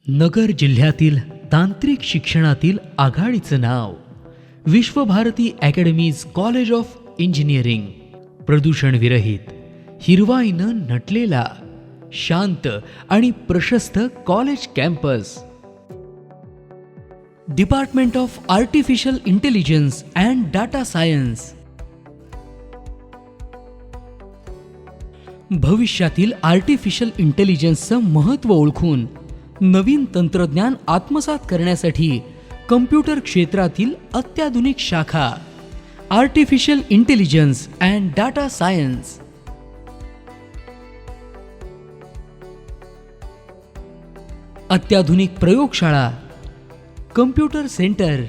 नगर जिल्ह्यातील तांत्रिक शिक्षणातील आघाडीचं नाव Vishwabharati academy's college of engineering. प्रदूषण विरहित, हिरवाईनं नटलेला, शांत आणि प्रशस्त college campus. Department of artificial intelligence and data science. भविष्यातील आर्टिफिशियल इंटेलिजन्सचं महत्त्व ओळखून नवीन तंत्रज्ञान आत्मसात करण्यासाठी कम्प्युटर क्षेत्रातील अत्याधुनिक शाखा artificial intelligence and data science. अत्याधुनिक प्रयोगशाळा, कम्प्युटर सेंटर,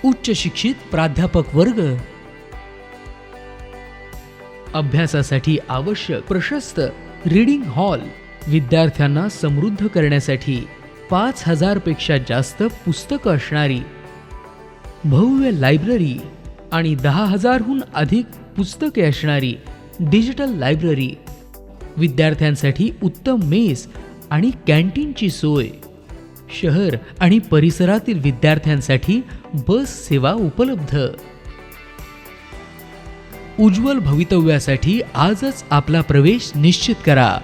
उच्च शिक्षित प्राध्यापक वर्ग, अभ्यासासाठी आवश्यक प्रशस्त रीडिंग हॉल, विद्यार्थ्यांना समृद्ध करण्यासाठी 5000 पेक्षा जास्त पुस्तकं असणारी भव्य लायब्ररी आणि 10,000हून अधिक पुस्तके असणारी डिजिटल लायब्ररी. विद्यार्थ्यांसाठी उत्तम मेस आणि कॅन्टीनची सोय. शहर आणि परिसरातील विद्यार्थ्यांसाठी बस सेवा उपलब्ध. उज्ज्वल भवितव्यासाठी आजच आपला प्रवेश निश्चित करा.